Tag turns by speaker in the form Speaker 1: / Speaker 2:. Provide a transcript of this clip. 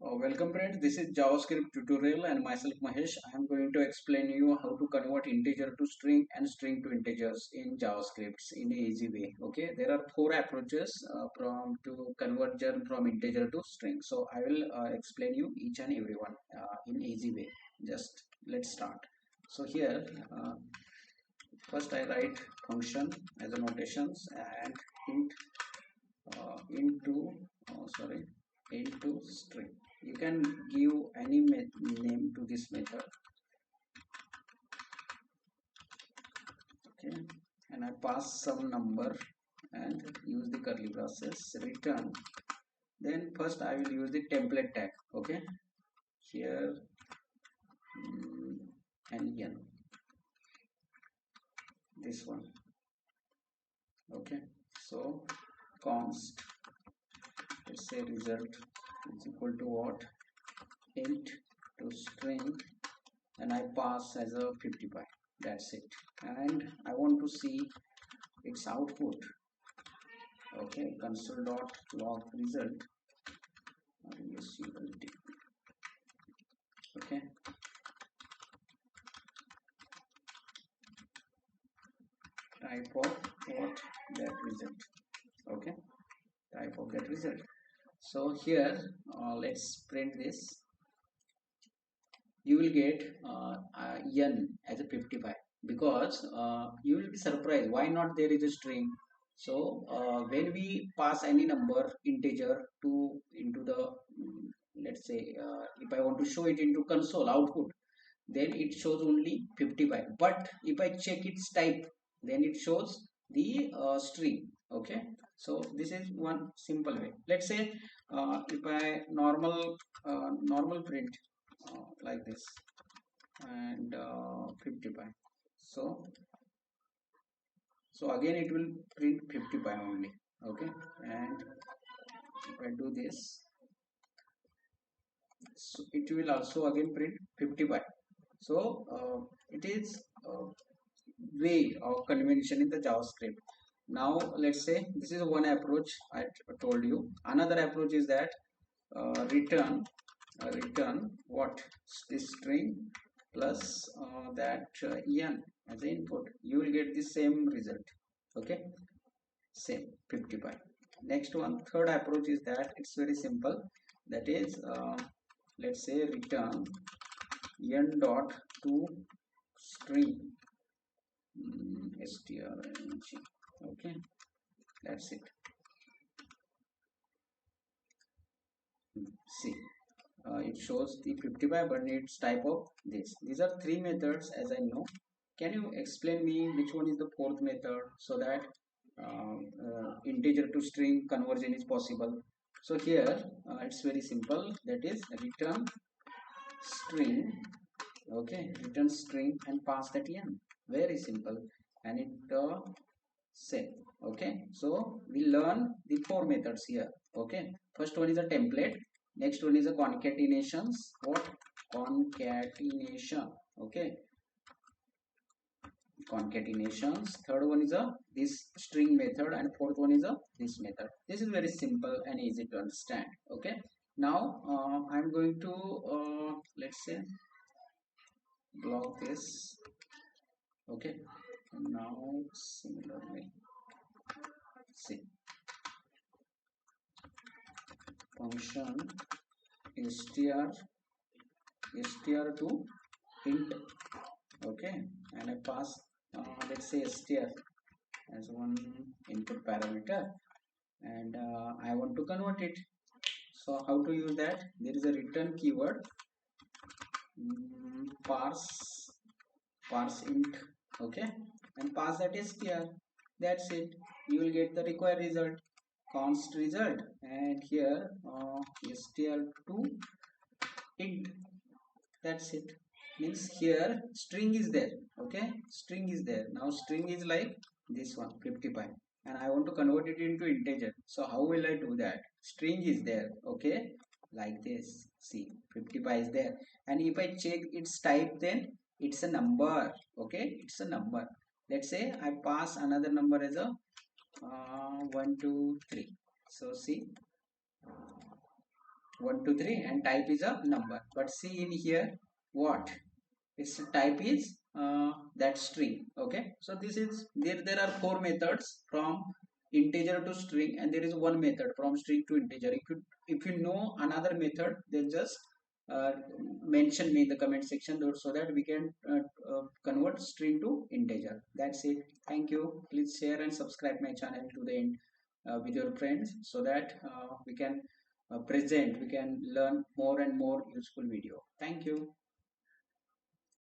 Speaker 1: Welcome friends, this is JavaScript tutorial and myself Mahesh. I am going to explain you how to convert integer to string and string to integers in JavaScript in a easy way. Okay, there are four approaches from to conversion from integer to string. So I will explain you each and every one in easy way. Just let's start. So here first I write function as a notations and int into sorry into string. You can give any name to this method. Okay, and I pass some number and use the curly braces return. Then first I will use the template tag. Okay, here and n, this one. Okay, so const, let's say result is equal to what, int to string, and I pass as a 55. That's it, and I want to see its output. Okay, console.log result. Okay, type of what, that result. Okay, type of that result. So here let's print this. You will get n as a 55 because you will be surprised why not there is a string. So when we pass any number integer to into the let's say if I want to show it into console output, then it shows only 55, but if I check its type, then it shows the string. Okay, so this is one simple way. Let's say if I normal print like this and 55, so again it will print 55 only. Okay, and if I do this, so it will also again print 55. So it is way of convention in the JavaScript. Now let's say this is one approach I told you. Another approach is that return what, this string plus that en as an input. You will get the same result. Okay, same 55. Next one, third approach is that it's very simple. That is let's say return n dot to string strng. Okay, that's it. See, it shows the 55 but its type of this. These are three methods as I know. Can you explain me which one is the fourth method so that integer to string conversion is possible? So here it's very simple. That is return string. Okay, return string and pass that n. Very simple, and it same. Okay, so we learn the four methods here. Okay, first one is a template. Next one is a concatenations. What, concatenation? Okay, concatenations. Third one is a this string method, and fourth one is a this method. This is very simple and easy to understand. Okay, now I'm going to let's say block this. Okay, now similarly, see, function str to int. Okay, and I pass let's say str as one input parameter, and I want to convert it. So how to use that? There is a return keyword, parse int. Okay, and pass that str. That's it. You will get the required result, const result, and here str to int. That's it. Means here string is there. Okay, string is there. Now string is like this one 55, and I want to convert it into integer. So how will I do that? String is there. Okay, like this. See, 55 is there, and if I check its type, then it's a number. Okay, it's a number. Let's say I pass another number as a 1 2 3. So see, 1 2 3 and type is a number. But see in here what its type is that string. Okay, so this is there are four methods from integer to string, and there is one method from string to integer. If you know another method, then just uh, mention me in the comment section so that we can convert string to integer. That's it. Thank you. Please share and subscribe my channel to the end with your friends, so that we can we can learn more and more useful video. Thank you.